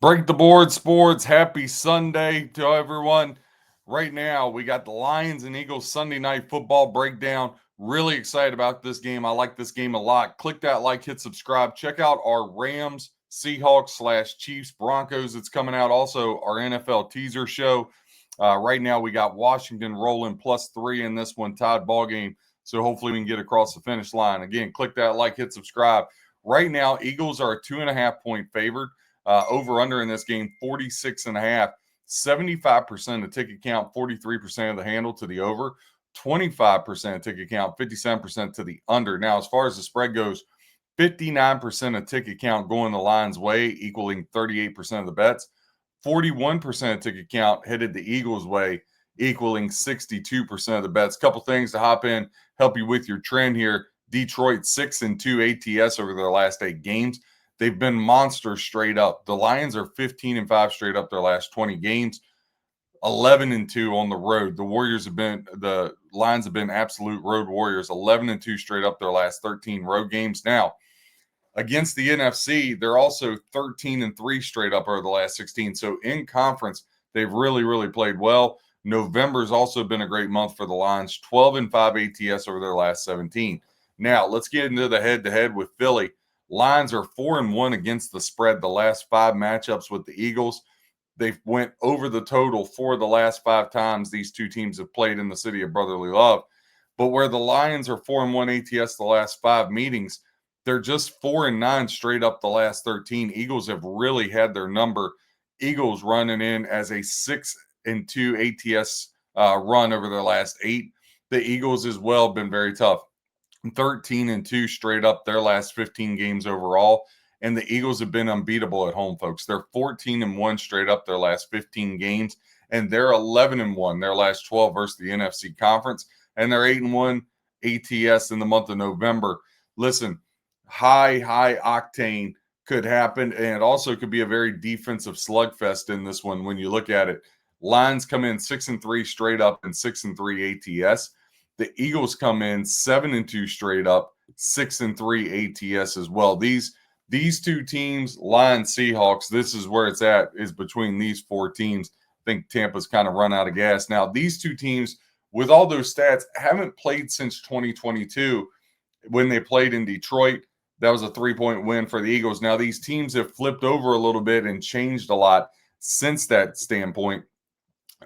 Break the board, sports. Happy Sunday to everyone. Right now, we got the Lions and Eagles Sunday night football breakdown. Really excited about this game. I like this game a lot. Click that like, hit subscribe. Check out our Rams, Seahawks / Chiefs, Broncos. It's coming out. Also, our NFL teaser show. Right now, we got Washington rolling +3 in this one, tied ball game. So hopefully we can get across the finish line. Again, click that like, hit subscribe. Right now, Eagles are a 2.5-point favorite. Over under in this game, 46.5. 75% of ticket count, 43% of the handle to the over, 25% ticket count, 57% to the under. Now, as far as the spread goes, 59% of ticket count going the Lions' way, equaling 38% of the bets. 41% of ticket count headed the Eagles' way, equaling 62% of the bets. Couple things to hop in, help you with your trend here. Detroit 6-2 ATS over their last 8 games. They've been monsters straight up. The Lions are 15-5 straight up their last 20 games, 11-2 on the road. The Lions have been absolute road warriors, 11-2 straight up their last 13 road games. Now, against the NFC, they're also 13-3 straight up over the last 16. So in conference, they've really played well. November's also been a great month for the Lions, 12-5 ATS over their last 17. Now, let's get into the head-to-head with Philly. Lions are 4-1 against the spread the last 5 matchups with the Eagles. They've went over the total 4 of the last 5 times these two teams have played in the city of brotherly love. But where the Lions are 4-1 ATS the last 5 meetings, they're just 4-9 straight up the last 13. Eagles have really had their number. Eagles running in as a 6-2 ATS run over their last 8. The Eagles as well been very tough. 13-2 straight up their last 15 games overall. And the Eagles have been unbeatable at home, folks. They're 14-1 straight up their last 15 games. And they're 11-1 their last 12 versus the NFC Conference. And they're 8-1 ATS in the month of November. Listen, high octane could happen. And it also could be a very defensive slugfest in this one when you look at it. Lions come in 6-3 straight up and 6-3 ATS. The Eagles come in 7-2 straight up, 6-3 ATS as well. These two teams, Lions, Seahawks, this is where it's at, is between these 4 teams. I think Tampa's kind of run out of gas. Now, these two teams, with all those stats, haven't played since 2022 when they played in Detroit. That was a 3-point win for the Eagles. Now, these teams have flipped over a little bit and changed a lot since that standpoint.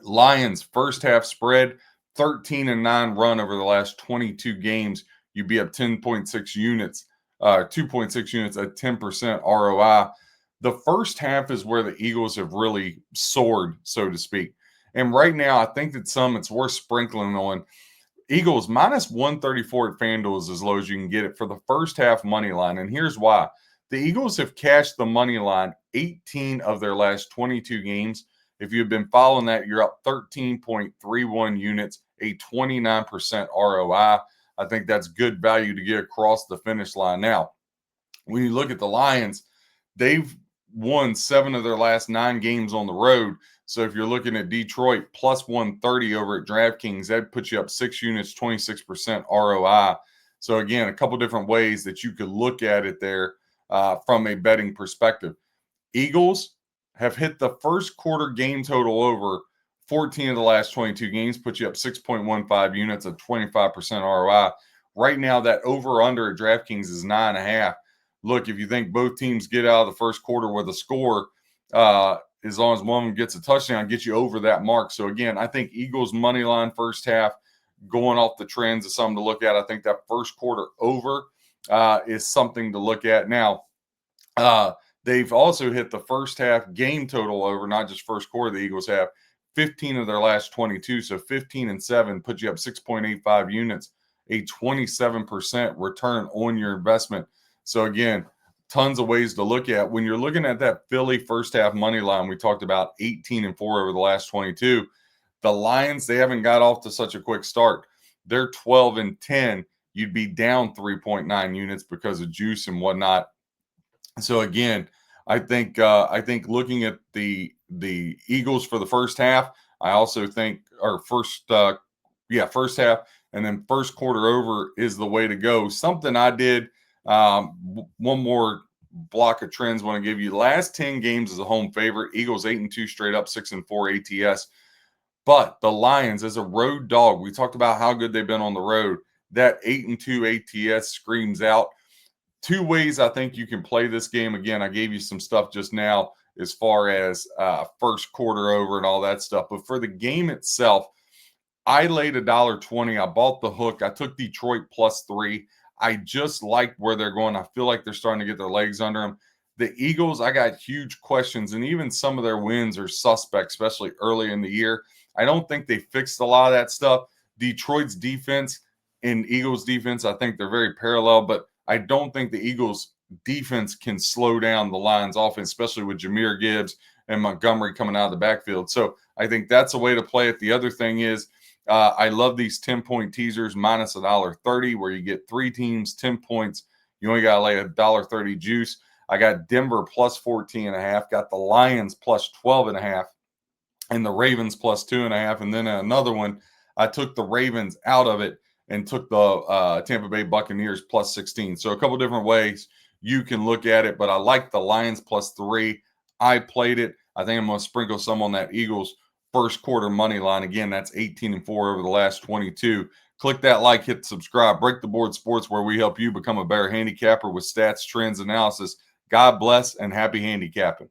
Lions, first half spread, 13-9 run over the last 22 games. You'd be up 10.6 units, 2.6 units at 10% ROI. The first half is where the Eagles have really soared, so to speak. And right now, I think that it's worth sprinkling on. Eagles minus 134 at FanDuel is as low as you can get it for the first half money line. And here's why. The Eagles have cashed the money line 18 of their last 22 games. If you've been following that, you're up 13.31 units, a 29% ROI. I think that's good value to get across the finish line. Now, when you look at the Lions, they've won 7 of their last 9 games on the road. So if you're looking at Detroit plus 130 over at DraftKings, that puts you up 6 units, 26% ROI. So again, a couple different ways that you could look at it there from a betting perspective. Eagles have hit the first quarter game total over 14 of the last 22 games, put you up 6.15 units at 25% ROI. Right now, that over-under at DraftKings is 9.5. Look, if you think both teams get out of the first quarter with a score, as long as one of them gets a touchdown, get you over that mark. So, again, I think Eagles money line first half, going off the trends is something to look at. I think that first quarter over is something to look at. Now, they've also hit the first half game total over, not just first quarter. The Eagles have 15 of their last 22, so 15-7 put you up 6.85 units, a 27% return on your investment. So again, tons of ways to look at. When you're looking at that Philly first half money line, we talked about 18-4 over the last 22. The Lions, they haven't got off to such a quick start. They're 12-10. You'd be down 3.9 units because of juice and whatnot. So again, I think looking at the Eagles for the first half, I also think first half and then first quarter over is the way to go. Something I did, one more block of trends want to give you. Last 10 games as a home favorite. Eagles 8-2 straight up, 6-4 ATS. But the Lions as a road dog, we talked about how good they've been on the road. That 8-2 ATS screams out. Two ways I think you can play this game. Again, I gave you some stuff just now as far as first quarter over and all that stuff. But for the game itself, I laid $1.20. I bought the hook. I took Detroit +3. I just like where they're going. I feel like they're starting to get their legs under them. The Eagles, I got huge questions, and even some of their wins are suspect, especially early in the year. I don't think they fixed a lot of that stuff. Detroit's defense and Eagles defense, I think they're very parallel, but I don't think the Eagles defense can slow down the Lions offense, especially with Jahmyr Gibbs and Montgomery coming out of the backfield. So I think that's a way to play it. The other thing is, I love these 10-point teasers minus $1.30, where you get three teams, 10 points. You only got to lay $1.30 juice. I got Denver +14.5, got the Lions +12.5, and the Ravens +2.5. And then another one, I took the Ravens out of it and took the Tampa Bay Buccaneers +16. So a couple different ways you can look at it, but I like the Lions +3. I played it. I think I'm going to sprinkle some on that Eagles first quarter money line. Again, that's 18-4 over the last 22. Click that like, hit subscribe. Break the Board Sports, where we help you become a better handicapper with stats, trends, analysis. God bless and happy handicapping.